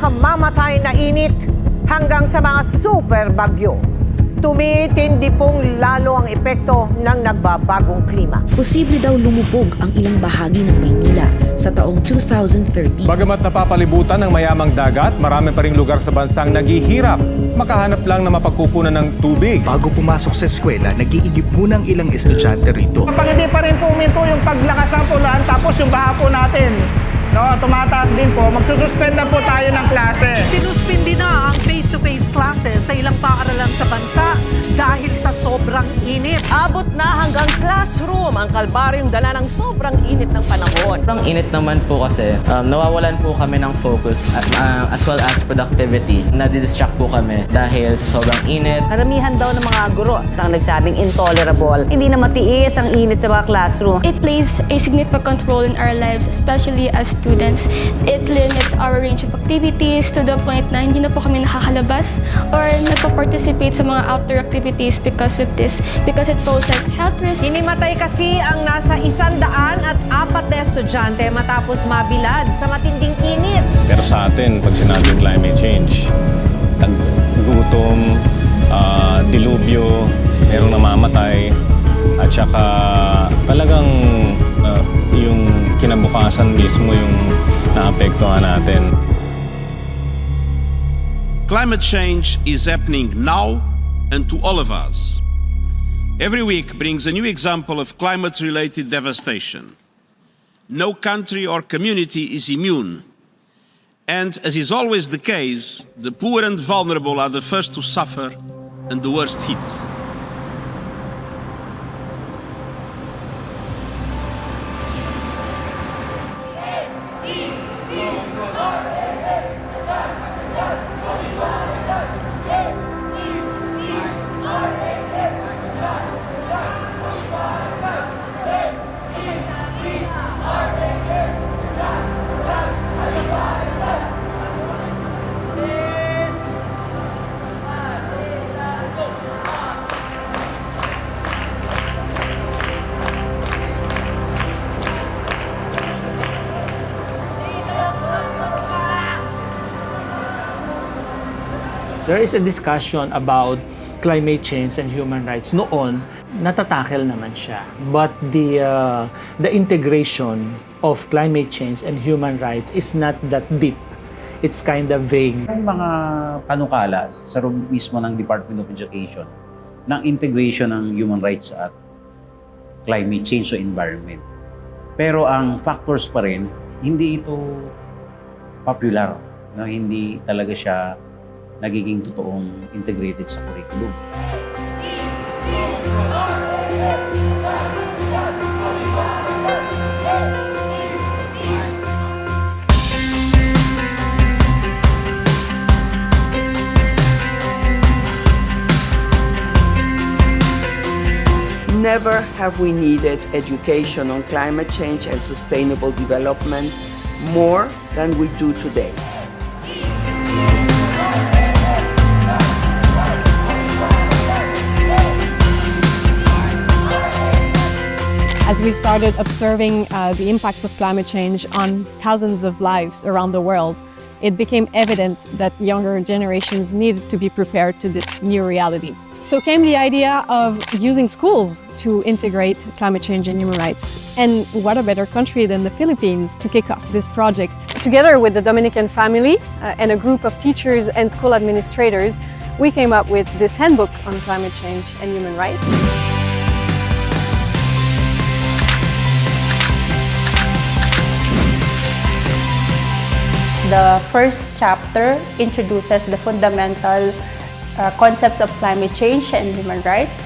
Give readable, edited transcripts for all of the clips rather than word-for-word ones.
nakakamamatay na init hanggang sa mga super bagyo. Tumitindi pong lalo ang epekto ng nagbabagong klima. Posible daw lumubog ang ilang bahagi ng Maynila sa taong 2030. Bagamat napapalibutan ng mayamang dagat, marami pa ring lugar sa bansang naghihirap. Makahanap lang na mapagkukunan ng tubig. Bago pumasok sa eskwela, nag-iigib muna ang ilang estudyante rito. Kapag hindi pa rin po uminto yung paglakas ng ulan, tapos yung baha po natin, tumataas din po, magsususpend na po tayo ng klase. Sinuspindi na ang face-to-face classes sa ilang paaralan sa bansa dahil sa sobrang init. Abot na hanggang classroom ang kalbaryong dala ng sobrang init ng panahon. Sobrang init naman po kasi nawawalan po kami ng focus as well as productivity. Nadidistract po kami dahil sa sobrang init. Karamihan daw ng mga guro ang nagsabing intolerable. Hindi na matiis ang init sa mga classroom. It plays a significant role in our lives, especially as students. It limits our range of activities to the point na hindi na po kami nakakalabas or nagpa-participate sa mga outdoor activities because of this, because it poses health risks. Hinimatay kasi ang nasa 104 na estudyante matapos mabilad sa matinding init. Pero sa atin, pag sinabing climate change, gutom, dilubyo, merong namamatay, at saka talagang yung kinabukasan mismo yung naapektuhan natin. Climate change is happening now and to all of us. Every week brings a new example of climate-related devastation. No country or community is immune. And as is always the case, the poor and vulnerable are the first to suffer and the worst hit. There is a discussion about climate change and human rights. Noon, natatakel naman siya. But the integration of climate change and human rights is not that deep. It's kind of vague. May mga panukala sa mismo ng Department of Education ng integration ng human rights at climate change o environment. Pero ang factors pa rin, hindi ito popular. No? Hindi talaga siya nagiging totoong integrated sa curriculum. Never have we needed education on climate change and sustainable development more than we do today. As we started observing the impacts of climate change on thousands of lives around the world, it became evident that younger generations needed to be prepared to this new reality. So came the idea of using schools to integrate climate change and human rights. And what a better country than the Philippines to kick off this project. Together with the Dominican family and a group of teachers and school administrators, we came up with this handbook on climate change and human rights. The first chapter introduces the fundamental concepts of climate change and human rights.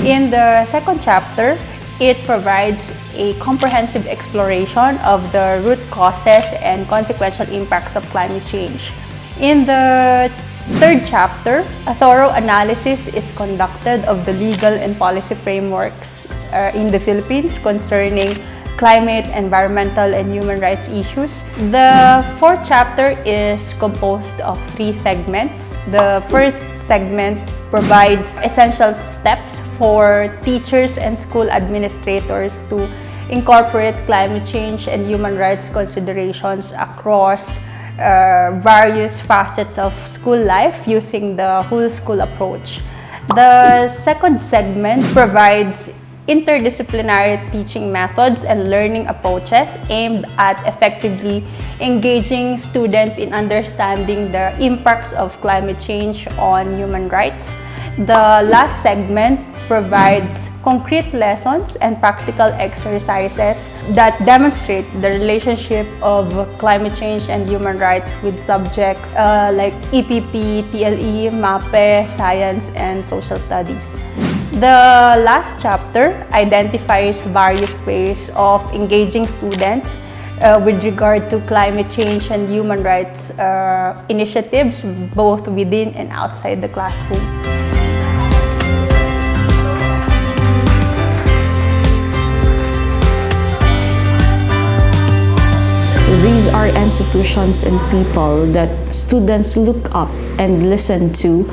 In the second chapter, it provides a comprehensive exploration of the root causes and consequential impacts of climate change. In the third chapter, a thorough analysis is conducted of the legal and policy frameworks in the Philippines concerning climate, environmental, and human rights issues. The fourth chapter is composed of 3 segments. The first segment provides essential steps for teachers and school administrators to incorporate climate change and human rights considerations across various facets of school life using the whole school approach. The second segment provides interdisciplinary teaching methods and learning approaches aimed at effectively engaging students in understanding the impacts of climate change on human rights. The last segment provides concrete lessons and practical exercises that demonstrate the relationship of climate change and human rights with subjects like EPP, TLE, MAPE, science, and social studies. The last chapter identifies various ways of engaging students with regard to climate change and human rights initiatives both within and outside the classroom. These are institutions and people that students look up and listen to.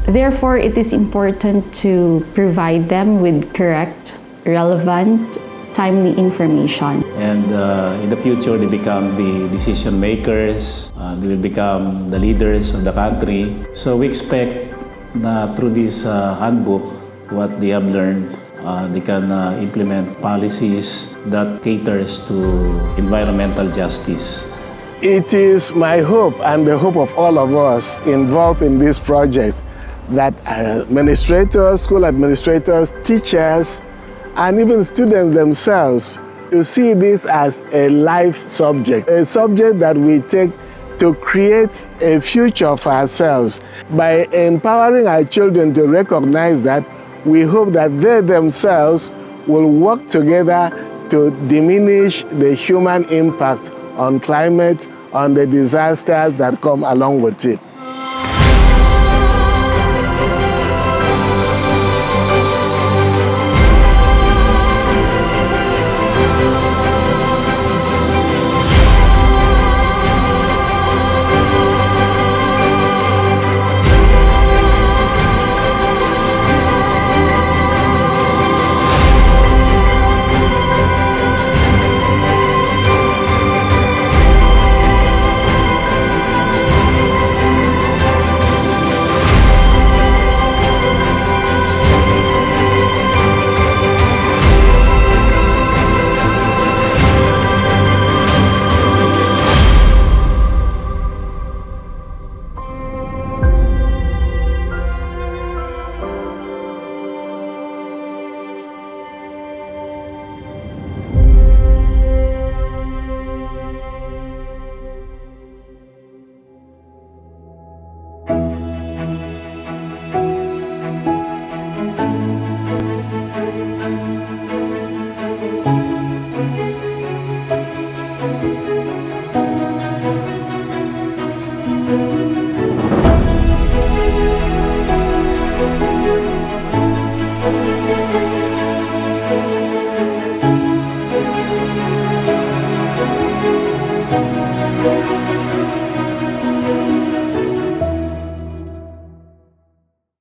Therefore, it is important to provide them with correct, relevant, timely information. And in the future, they become the decision makers, they will become the leaders of the country. So we expect that through this handbook, what they have learned, they can implement policies that caters to environmental justice. It is my hope and the hope of all of us involved in this project that administrators, school administrators, teachers, and even students themselves to see this as a life subject, a subject that we take to create a future for ourselves. By empowering our children to recognize that, we hope that they themselves will work together to diminish the human impact on climate, on the disasters that come along with it.